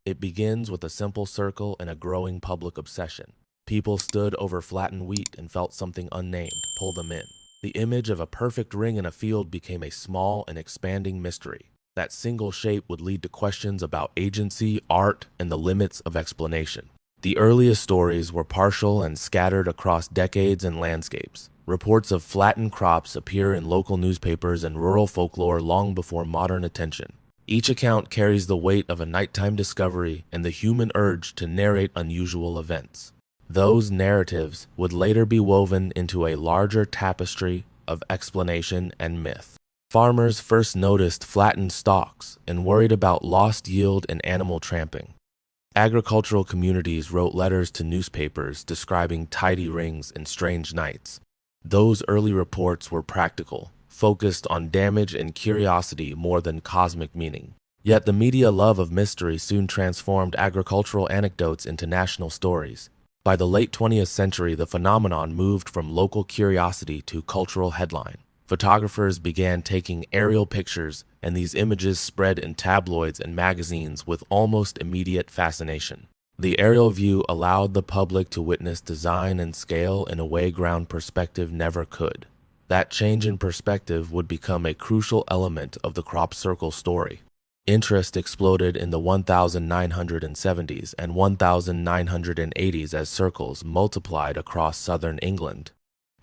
It begins with a simple circle and a growing public obsession. People stood over flattened wheat and felt something unnamed pull them in. The image of a perfect ring in a field became a small and expanding mystery. That single shape would lead to questions about agency, art, and the limits of explanation. The earliest stories were partial and scattered across decades and landscapes. Reports of flattened crops appear in local newspapers and rural folklore long before modern attention. Each account carries the weight of a nighttime discovery and the human urge to narrate unusual events. Those narratives would later be woven into a larger tapestry of explanation and myth. Farmers first noticed flattened stalks and worried about lost yield and animal tramping. Agricultural communities wrote letters to newspapers describing tidy rings and strange nights. Those early reports were practical, focused on damage and curiosity more than cosmic meaning. Yet the media love of mystery soon transformed agricultural anecdotes into national stories. By the late 20th century, the phenomenon moved from local curiosity to cultural headline. Photographers began taking aerial pictures, and these images spread in tabloids and magazines with almost immediate fascination. The aerial view allowed the public to witness design and scale in a way ground perspective never could. That change in perspective would become a crucial element of the crop circle story. Interest exploded in the 1970s and 1980s as circles multiplied across southern England.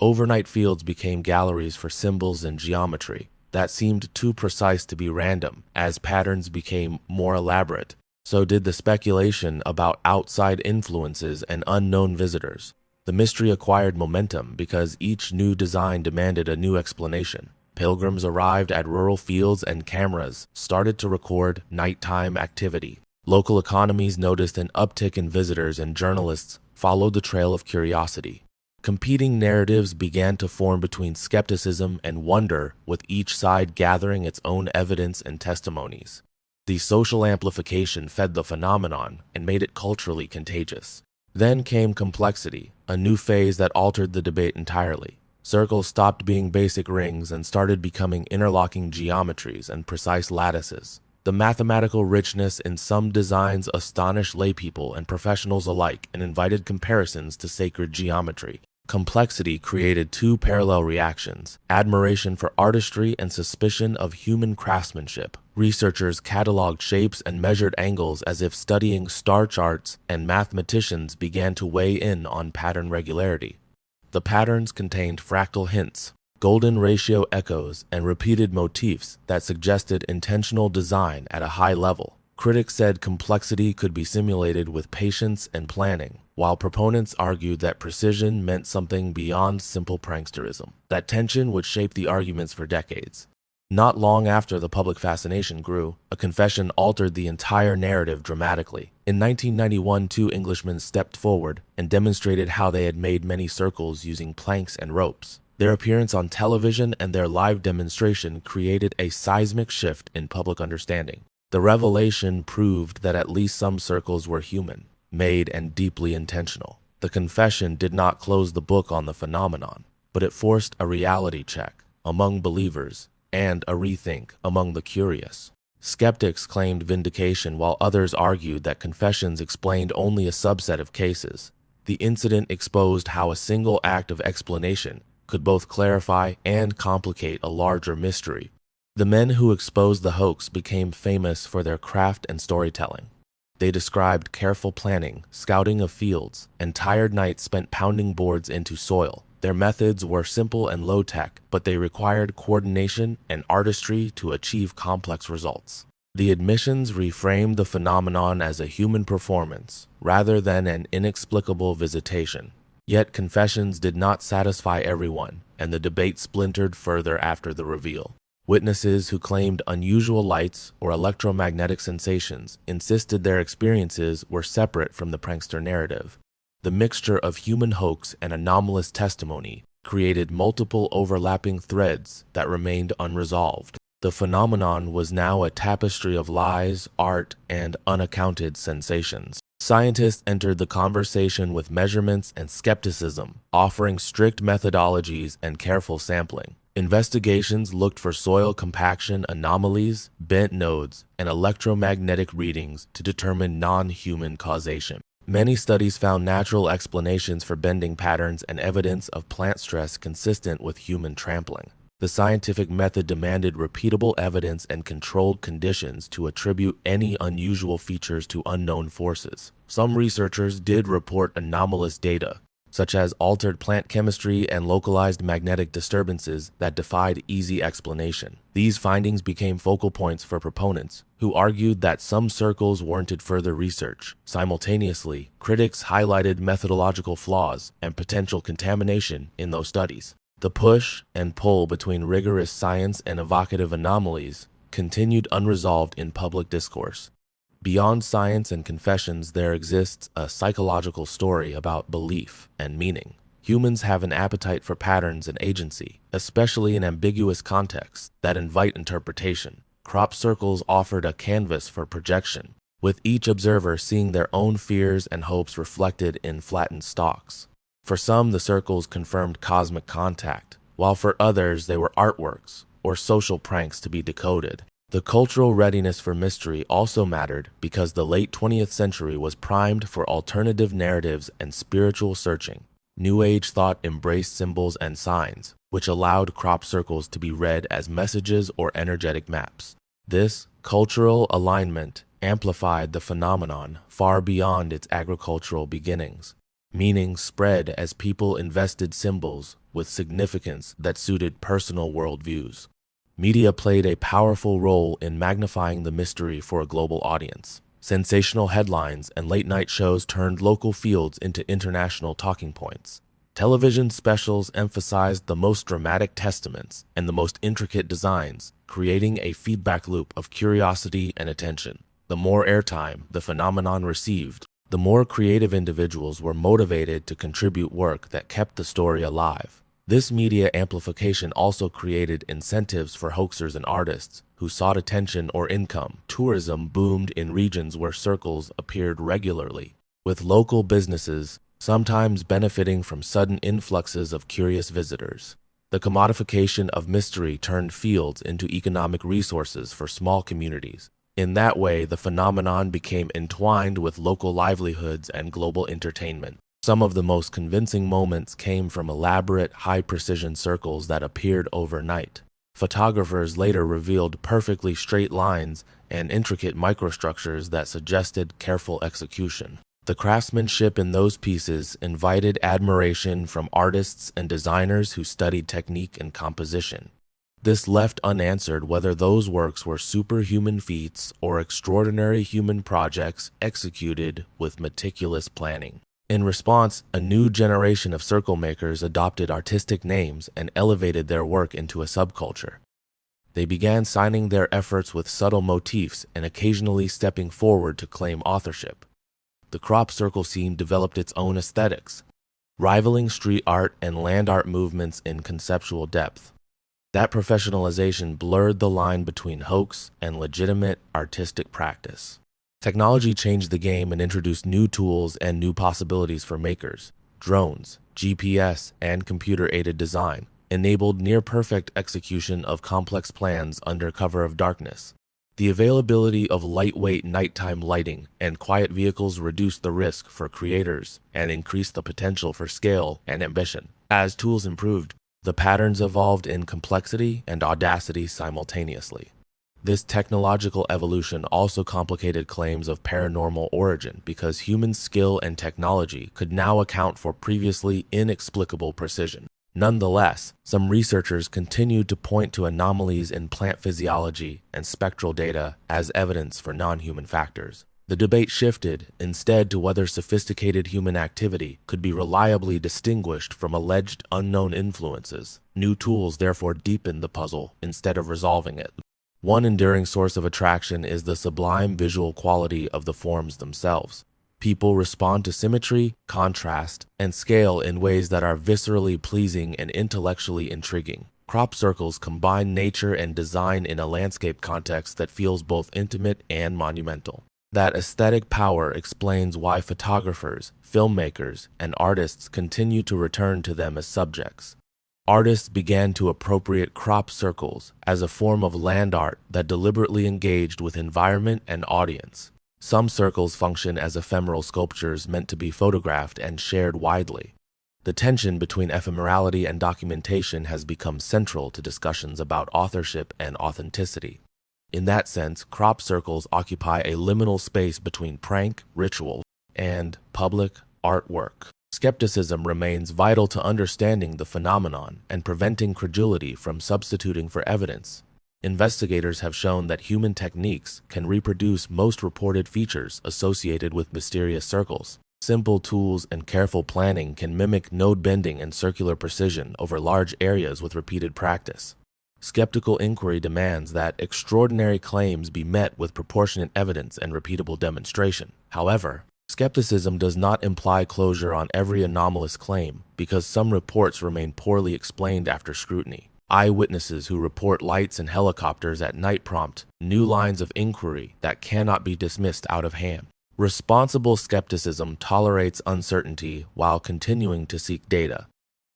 Overnight fields became galleries for symbols and geometry that seemed too precise to be random. As patterns became more elaborate, so did the speculation about outside influences and unknown visitors. The mystery acquired momentum because each new design demanded a new explanation. Pilgrims arrived at rural fields and cameras started to record nighttime activity. Local economies noticed an uptick in visitors and journalists followed the trail of curiosity. Competing narratives began to form between skepticism and wonder, with each side gathering its own evidence and testimonies. The social amplification fed the phenomenon and made it culturally contagious. Then came complexity, a new phase that altered the debate entirely. Circles stopped being basic rings and started becoming interlocking geometries and precise lattices. The mathematical richness in some designs astonished laypeople and professionals alike and invited comparisons to sacred geometry. Complexity created two parallel reactions: admiration for artistry and suspicion of human craftsmanship. Researchers cataloged shapes and measured angles as if studying star charts, and mathematicians began to weigh in on pattern regularity. The patterns contained fractal hints, golden ratio echoes, and repeated motifs that suggested intentional design at a high level. Critics said complexity could be simulated with patience and planning, while proponents argued that precision meant something beyond simple pranksterism. That tension would shape the arguments for decades. Not long after the public fascination grew, a confession altered the entire narrative dramatically. In 1991, two Englishmen stepped forward and demonstrated how they had made many circles using planks and ropes. Their appearance on television and their live demonstration created a seismic shift in public understanding. The revelation proved that at least some circles were human, made, and deeply intentional. The confession did not close the book on the phenomenon, but it forced a reality check among believers and a rethink among the curious. Skeptics claimed vindication while others argued that confessions explained only a subset of cases. The incident exposed how a single act of explanation could both clarify and complicate a larger mystery. The men who exposed the hoax became famous for their craft and storytelling. They described careful planning, scouting of fields, and tired nights spent pounding boards into soil. Their methods were simple and low-tech, but they required coordination and artistry to achieve complex results. The admissions reframed the phenomenon as a human performance, rather than an inexplicable visitation. Yet confessions did not satisfy everyone, and the debate splintered further after the reveal. Witnesses who claimed unusual lights or electromagnetic sensations insisted their experiences were separate from the prankster narrative. The mixture of human hoax and anomalous testimony created multiple overlapping threads that remained unresolved. The phenomenon was now a tapestry of lies, art, and unaccounted sensations. Scientists entered the conversation with measurements and skepticism, offering strict methodologies and careful sampling. Investigations looked for soil compaction anomalies, bent nodes, and electromagnetic readings to determine non-human causation. Many studies found natural explanations for bending patterns and evidence of plant stress consistent with human trampling. The scientific method demanded repeatable evidence and controlled conditions to attribute any unusual features to unknown forces. Some researchers did report anomalous data, such as altered plant chemistry and localized magnetic disturbances that defied easy explanation. These findings became focal points for proponents, who argued that some circles warranted further research. Simultaneously, critics highlighted methodological flaws and potential contamination in those studies. The push and pull between rigorous science and evocative anomalies continued unresolved in public discourse. Beyond science and confessions, there exists a psychological story about belief and meaning. Humans have an appetite for patterns and agency, especially in ambiguous contexts that invite interpretation. Crop circles offered a canvas for projection, with each observer seeing their own fears and hopes reflected in flattened stalks. For some, the circles confirmed cosmic contact, while for others they were artworks or social pranks to be decoded. The cultural readiness for mystery also mattered because the late 20th century was primed for alternative narratives and spiritual searching. New Age thought embraced symbols and signs, which allowed crop circles to be read as messages or energetic maps. This cultural alignment amplified the phenomenon far beyond its agricultural beginnings. Meaning spread as people invested symbols with significance that suited personal worldviews. Media played a powerful role in magnifying the mystery for a global audience. Sensational headlines and late-night shows turned local fields into international talking points. Television specials emphasized the most dramatic testaments and the most intricate designs, creating a feedback loop of curiosity and attention. The more airtime the phenomenon received, the more creative individuals were motivated to contribute work that kept the story alive. This media amplification also created incentives for hoaxers and artists who sought attention or income. Tourism boomed in regions where circles appeared regularly, with local businesses sometimes benefiting from sudden influxes of curious visitors. The commodification of mystery turned fields into economic resources for small communities. In that way, the phenomenon became entwined with local livelihoods and global entertainment. Some of the most convincing moments came from elaborate, high-precision circles that appeared overnight. Photographers later revealed perfectly straight lines and intricate microstructures that suggested careful execution. The craftsmanship in those pieces invited admiration from artists and designers who studied technique and composition. This left unanswered whether those works were superhuman feats or extraordinary human projects executed with meticulous planning. In response, a new generation of circle makers adopted artistic names and elevated their work into a subculture. They began signing their efforts with subtle motifs and occasionally stepping forward to claim authorship. The crop circle scene developed its own aesthetics, rivaling street art and land art movements in conceptual depth. That professionalization blurred the line between hoax and legitimate artistic practice. Technology changed the game and introduced new tools and new possibilities for makers. Drones, GPS, and computer-aided design enabled near-perfect execution of complex plans under cover of darkness. The availability of lightweight nighttime lighting and quiet vehicles reduced the risk for creators and increased the potential for scale and ambition. As tools improved, the patterns evolved in complexity and audacity simultaneously. This technological evolution also complicated claims of paranormal origin because human skill and technology could now account for previously inexplicable precision. Nonetheless, some researchers continued to point to anomalies in plant physiology and spectral data as evidence for non-human factors. The debate shifted instead to whether sophisticated human activity could be reliably distinguished from alleged unknown influences. New tools therefore deepened the puzzle instead of resolving it. One enduring source of attraction is the sublime visual quality of the forms themselves. People respond to symmetry, contrast, and scale in ways that are viscerally pleasing and intellectually intriguing. Crop circles combine nature and design in a landscape context that feels both intimate and monumental. That aesthetic power explains why photographers, filmmakers, and artists continue to return to them as subjects. artists began to appropriate crop circles as a form of land art that deliberately engaged with environment and audience. Some circles function as ephemeral sculptures meant to be photographed and shared widely. The tension between ephemerality and documentation has become central to discussions about authorship and authenticity. In that sense, crop circles occupy a liminal space between prank, ritual, and public artwork. Skepticism remains vital to understanding the phenomenon and preventing credulity from substituting for evidence. Investigators have shown that human techniques can reproduce most reported features associated with mysterious circles. Simple tools and careful planning can mimic node bending and circular precision over large areas with repeated practice. Skeptical inquiry demands that extraordinary claims be met with proportionate evidence and repeatable demonstration. However, skepticism does not imply closure on every anomalous claim, because some reports remain poorly explained after scrutiny. Eyewitnesses who report lights and helicopters at night prompt new lines of inquiry that cannot be dismissed out of hand. Responsible skepticism tolerates uncertainty while continuing to seek data.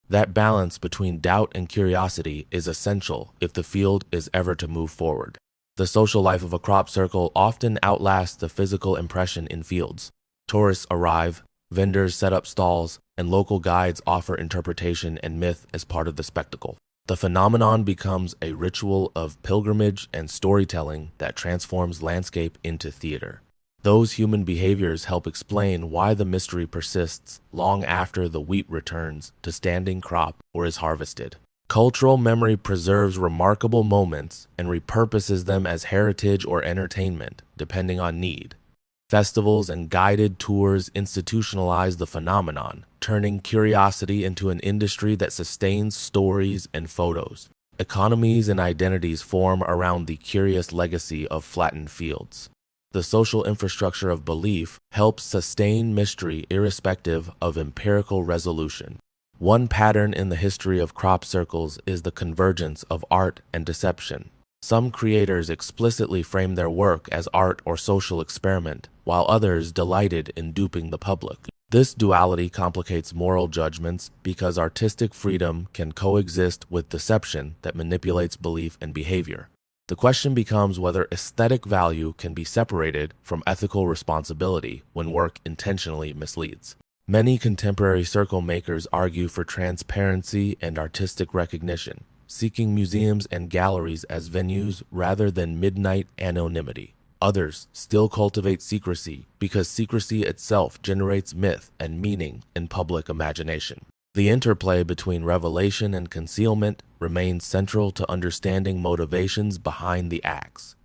That balance between doubt and curiosity is essential if the field is ever to move forward. The social life of a crop circle often outlasts the physical impression in fields. Tourists arrive, vendors set up stalls, and local guides offer interpretation and myth as part of the spectacle. The phenomenon becomes a ritual of pilgrimage and storytelling that transforms landscape into theater. Those human behaviors help explain why the mystery persists long after the wheat returns to standing crop or is harvested. Cultural memory preserves remarkable moments and repurposes them as heritage or entertainment, depending on need. Festivals and guided tours institutionalize the phenomenon, turning curiosity into an industry that sustains stories and photos. Economies and identities form around the curious legacy of flattened fields. The social infrastructure of belief helps sustain mystery irrespective of empirical resolution. One pattern in the history of crop circles is the convergence of art and deception. Some creators explicitly frame their work as art or social experiment, while others delighted in duping the public. This duality complicates moral judgments because artistic freedom can coexist with deception that manipulates belief and behavior. The question becomes whether aesthetic value can be separated from ethical responsibility when work intentionally misleads. Many contemporary circle makers argue for transparency and artistic recognition, seeking museums and galleries as venues rather than midnight anonymity. Others still cultivate secrecy because secrecy itself generates myth and meaning in public imagination. The interplay between revelation and concealment remains central to understanding motivations behind the acts.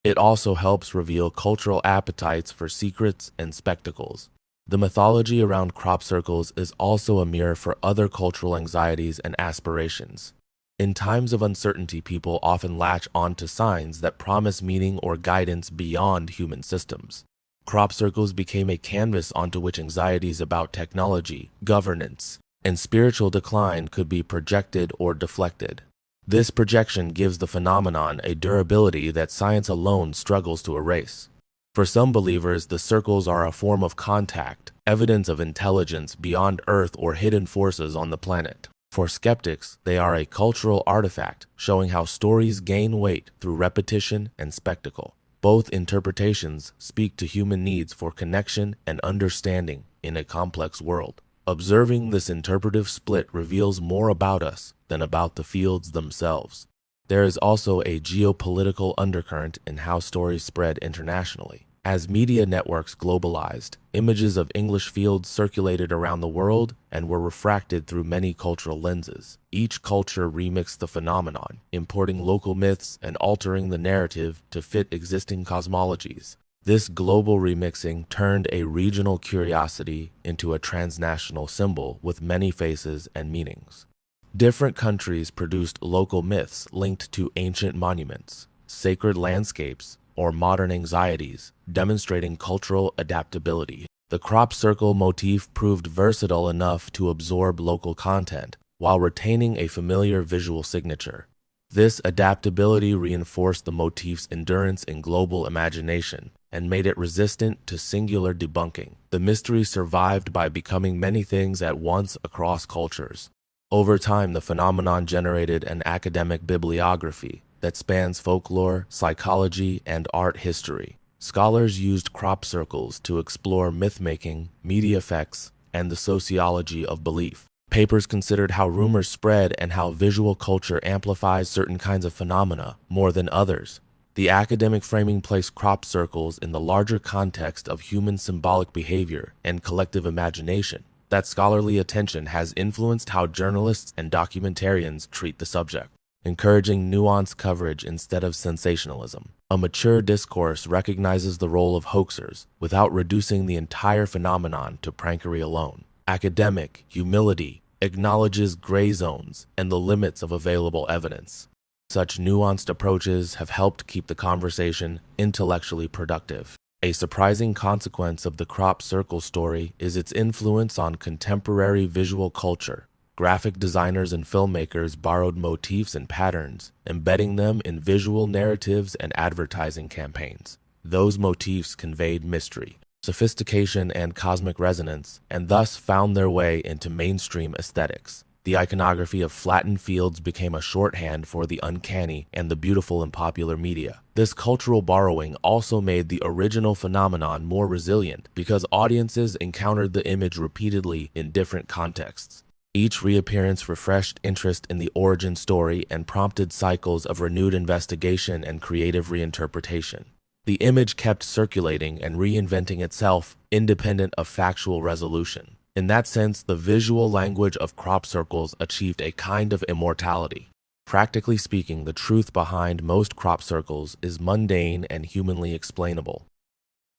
It also helps reveal cultural appetites for secrets and spectacles. The mythology around crop circles is also a mirror for other cultural anxieties and aspirations. In times of uncertainty, people often latch onto signs that promise meaning or guidance beyond human systems. Crop circles became a canvas onto which anxieties about technology, governance, and spiritual decline could be projected or deflected. This projection gives the phenomenon a durability that science alone struggles to erase. For some believers, the circles are a form of contact, evidence of intelligence beyond Earth or hidden forces on the planet. For skeptics, they are a cultural artifact, showing how stories gain weight through repetition and spectacle. Both interpretations speak to human needs for connection and understanding in a complex world. Observing this interpretive split reveals more about us than about the fields themselves. There is also a geopolitical undercurrent in how stories spread internationally. As media networks globalized, images of English fields circulated around the world and were refracted through many cultural lenses. Each culture remixed the phenomenon, importing local myths and altering the narrative to fit existing cosmologies. This global remixing turned a regional curiosity into a transnational symbol with many faces and meanings. Different countries produced local myths linked to ancient monuments, sacred landscapes, or modern anxieties, demonstrating cultural adaptability. The crop circle motif proved versatile enough to absorb local content while retaining a familiar visual signature. This adaptability reinforced the motif's endurance in global imagination and made it resistant to singular debunking. The mystery survived by becoming many things at once across cultures. Over time, the phenomenon generated an academic bibliography that spans folklore, psychology, and art history. Scholars used crop circles to explore myth-making, media effects, and the sociology of belief. Papers considered how rumors spread and how visual culture amplifies certain kinds of phenomena more than others. The academic framing placed crop circles in the larger context of human symbolic behavior and collective imagination. That scholarly attention has influenced how journalists and documentarians treat the subject, encouraging nuanced coverage instead of sensationalism. A mature discourse recognizes the role of hoaxers without reducing the entire phenomenon to prankery alone. Academic humility acknowledges gray zones and the limits of available evidence. Such nuanced approaches have helped keep the conversation intellectually productive. A surprising consequence of the crop circle story is its influence on contemporary visual culture. Graphic designers and filmmakers borrowed motifs and patterns, embedding them in visual narratives and advertising campaigns. Those motifs conveyed mystery, sophistication, and cosmic resonance, and thus found their way into mainstream aesthetics. The iconography of flattened fields became a shorthand for the uncanny and the beautiful in popular media. This cultural borrowing also made the original phenomenon more resilient because audiences encountered the image repeatedly in different contexts. Each reappearance refreshed interest in the origin story and prompted cycles of renewed investigation and creative reinterpretation. The image kept circulating and reinventing itself, independent of factual resolution. In that sense, the visual language of crop circles achieved a kind of immortality. Practically speaking, the truth behind most crop circles is mundane and humanly explainable.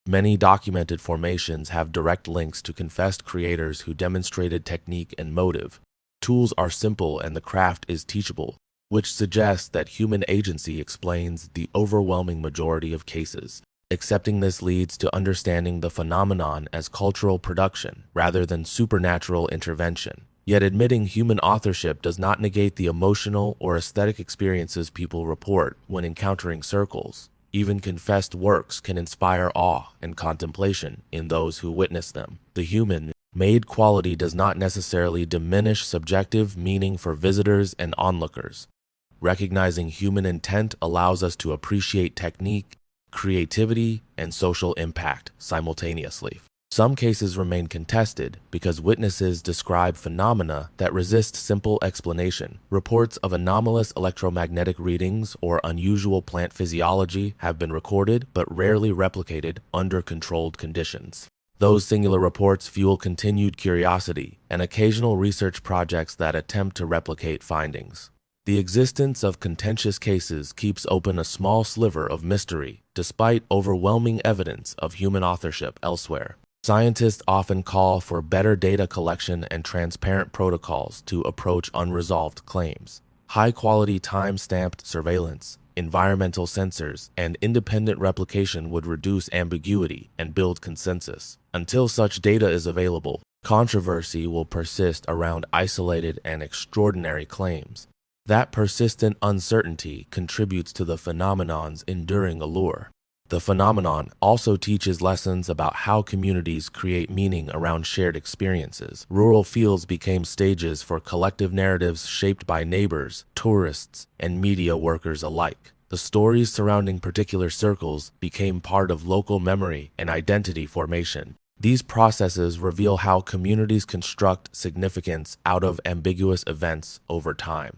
Many documented formations have direct links to confessed creators who demonstrated technique and motive. Tools are simple and the craft is teachable, which suggests that human agency explains the overwhelming majority of cases. Accepting this leads to understanding the phenomenon as cultural production rather than supernatural intervention. Yet admitting human authorship does not negate the emotional or aesthetic experiences people report when encountering circles. Even confessed works can inspire awe and contemplation in those who witness them. The human-made quality does not necessarily diminish subjective meaning for visitors and onlookers. Recognizing human intent allows us to appreciate technique, creativity, and social impact simultaneously. Some cases remain contested because witnesses describe phenomena that resist simple explanation. Reports of anomalous electromagnetic readings or unusual plant physiology have been recorded but rarely replicated under controlled conditions. Those singular reports fuel continued curiosity and occasional research projects that attempt to replicate findings. The existence of contentious cases keeps open a small sliver of mystery, despite overwhelming evidence of human authorship elsewhere. Scientists often call for better data collection and transparent protocols to approach unresolved claims. High-quality time-stamped surveillance, environmental sensors, and independent replication would reduce ambiguity and build consensus. Until such data is available, controversy will persist around isolated and extraordinary claims. That persistent uncertainty contributes to the phenomenon's enduring allure. The phenomenon also teaches lessons about how communities create meaning around shared experiences. Rural fields became stages for collective narratives shaped by neighbors, tourists, and media workers alike. The stories surrounding particular circles became part of local memory and identity formation. These processes reveal how communities construct significance out of ambiguous events over time.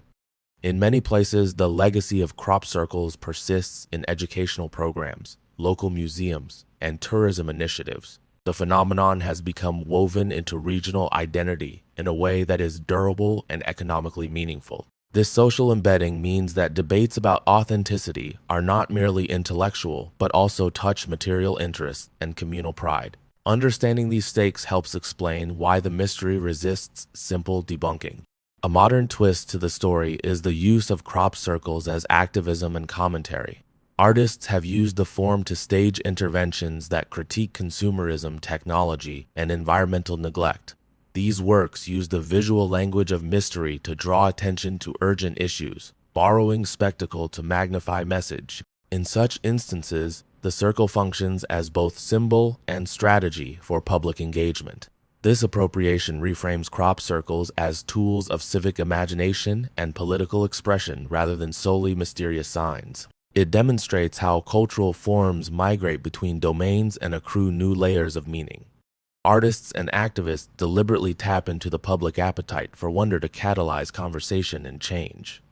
In many places, the legacy of crop circles persists in educational programs, local museums, and tourism initiatives. The phenomenon has become woven into regional identity in a way that is durable and economically meaningful. This social embedding means that debates about authenticity are not merely intellectual, but also touch material interests and communal pride. Understanding these stakes helps explain why the mystery resists simple debunking. A modern twist to the story is the use of crop circles as activism and commentary. Artists have used the form to stage interventions that critique consumerism, technology, and environmental neglect. These works use the visual language of mystery to draw attention to urgent issues, borrowing spectacle to magnify message. In such instances, the circle functions as both symbol and strategy for public engagement. This appropriation reframes crop circles as tools of civic imagination and political expression rather than solely mysterious signs. It demonstrates how cultural forms migrate between domains and accrue new layers of meaning. Artists and activists deliberately tap into the public appetite for wonder to catalyze conversation and change.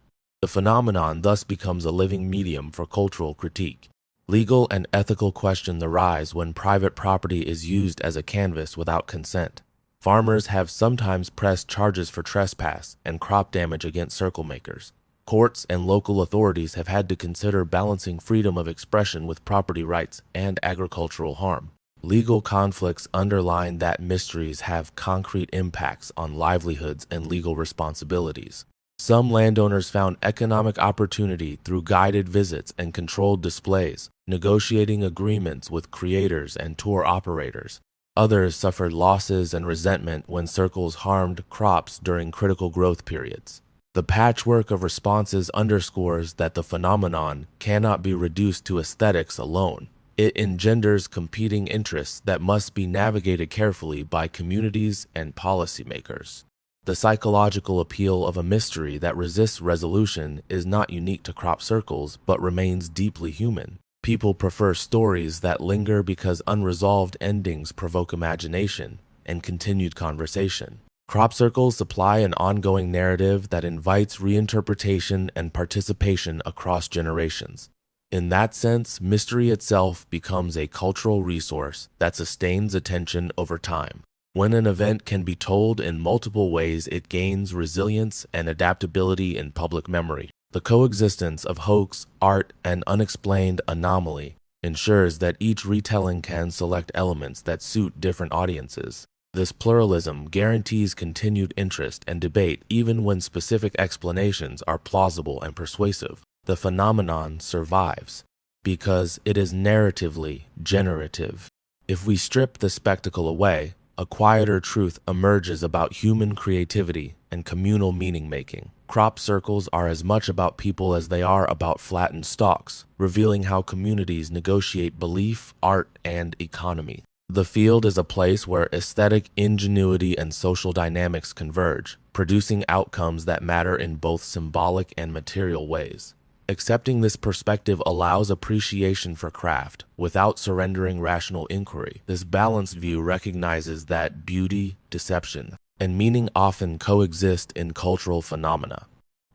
The phenomenon thus becomes a living medium for cultural critique. Legal and ethical questions arise when private property is used as a canvas without consent. Farmers have sometimes pressed charges for trespass and crop damage against circle makers. Courts and local authorities have had to consider balancing freedom of expression with property rights and agricultural harm. Legal conflicts underline that mysteries have concrete impacts on livelihoods and legal responsibilities. Some landowners found economic opportunity through guided visits and controlled displays, negotiating agreements with creators and tour operators. Others suffered losses and resentment when circles harmed crops during critical growth periods. The patchwork of responses underscores that the phenomenon cannot be reduced to aesthetics alone. It engenders competing interests that must be navigated carefully by communities and policymakers. The psychological appeal of a mystery that resists resolution is not unique to crop circles, but remains deeply human. People prefer stories that linger because unresolved endings provoke imagination and continued conversation. Crop circles supply an ongoing narrative that invites reinterpretation and participation across generations. In that sense, mystery itself becomes a cultural resource that sustains attention over time. When an event can be told in multiple ways, it gains resilience and adaptability in public memory. The coexistence of hoax, art, and unexplained anomaly ensures that each retelling can select elements that suit different audiences. This pluralism guarantees continued interest and debate even when specific explanations are plausible and persuasive. The phenomenon survives because it is narratively generative. If we strip the spectacle away, a quieter truth emerges about human creativity and communal meaning-making. Crop circles are as much about people as they are about flattened stalks, revealing how communities negotiate belief, art, and economy. The field is a place where aesthetic ingenuity and social dynamics converge, producing outcomes that matter in both symbolic and material ways. Accepting this perspective allows appreciation for craft without surrendering rational inquiry. This balanced view recognizes that beauty, deception, and meaning often coexist in cultural phenomena.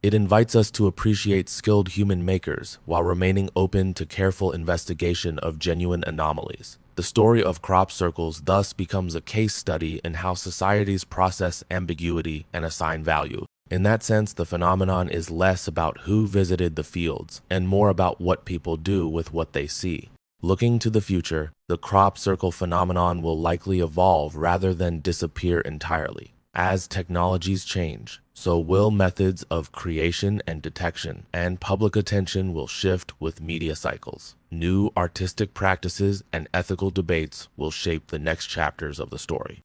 It invites us to appreciate skilled human makers while remaining open to careful investigation of genuine anomalies. The story of crop circles thus becomes a case study in how societies process ambiguity and assign value. In that sense, the phenomenon is less about who visited the fields and more about what people do with what they see. Looking to the future, the crop circle phenomenon will likely evolve rather than disappear entirely. As technologies change, so will methods of creation and detection, and public attention will shift with media cycles. New artistic practices and ethical debates will shape the next chapters of the story.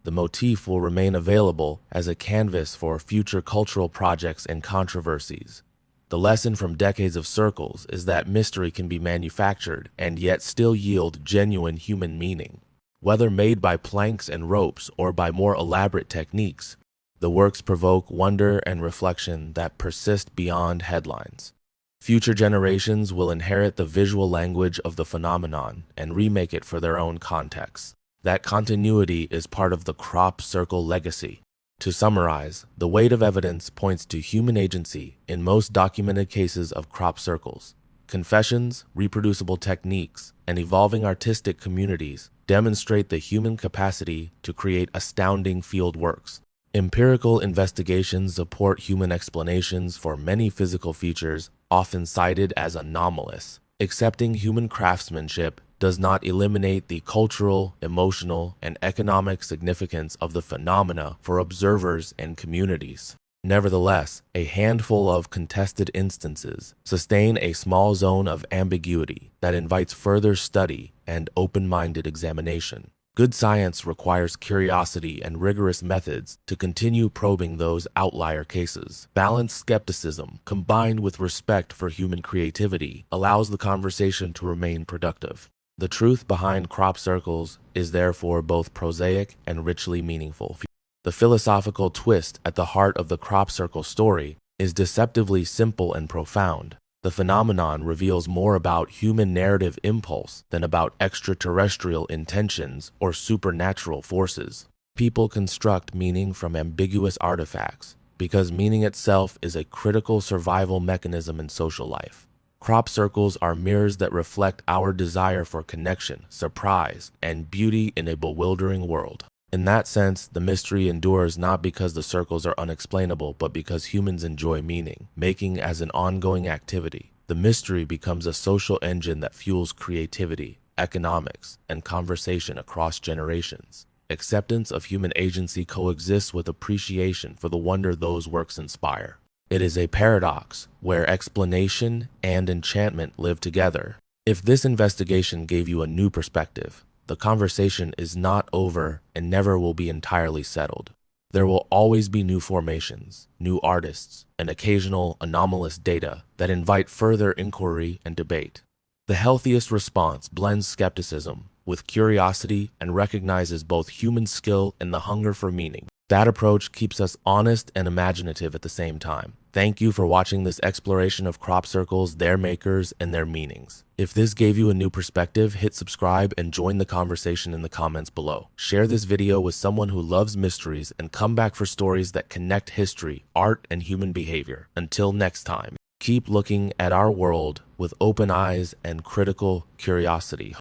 The motif will remain available as a canvas for future cultural projects and controversies. The lesson from decades of circles is that mystery can be manufactured and yet still yield genuine human meaning. Whether made by planks and ropes or by more elaborate techniques, the works provoke wonder and reflection that persist beyond headlines. Future generations will inherit the visual language of the phenomenon and remake it for their own contexts. That continuity is part of the crop circle legacy. To summarize, the weight of evidence points to human agency in most documented cases of crop circles. Confessions, reproducible techniques, and evolving artistic communities demonstrate the human capacity to create astounding field works. Empirical investigations support human explanations for many physical features often cited as anomalous. Accepting human craftsmanship does not eliminate the cultural, emotional, and economic significance of the phenomena for observers and communities. Nevertheless, a handful of contested instances sustain a small zone of ambiguity that invites further study and open-minded examination. Good science requires curiosity and rigorous methods to continue probing those outlier cases. Balanced skepticism, combined with respect for human creativity, allows the conversation to remain productive. The truth behind crop circles is therefore both prosaic and richly meaningful. The philosophical twist at the heart of the crop circle story is deceptively simple and profound. The phenomenon reveals more about human narrative impulse than about extraterrestrial intentions or supernatural forces. People construct meaning from ambiguous artifacts because meaning itself is a critical survival mechanism in social life. Crop circles are mirrors that reflect our desire for connection, surprise, and beauty in a bewildering world. In that sense, the mystery endures not because the circles are unexplainable, but because humans enjoy meaning, making as an ongoing activity. The mystery becomes a social engine that fuels creativity, economics, and conversation across generations. Acceptance of human agency coexists with appreciation for the wonder those works inspire. It is a paradox where explanation and enchantment live together. If this investigation gave you a new perspective, the conversation is not over and never will be entirely settled. There will always be new formations, new artists, and occasional anomalous data that invite further inquiry and debate. The healthiest response blends skepticism with curiosity and recognizes both human skill and the hunger for meaning. That approach keeps us honest and imaginative at the same time. Thank you for watching this exploration of crop circles, their makers, and their meanings. If this gave you a new perspective, hit subscribe and join the conversation in the comments below. Share this video with someone who loves mysteries and come back for stories that connect history, art, and human behavior. Until next time, keep looking at our world with open eyes and critical curiosity.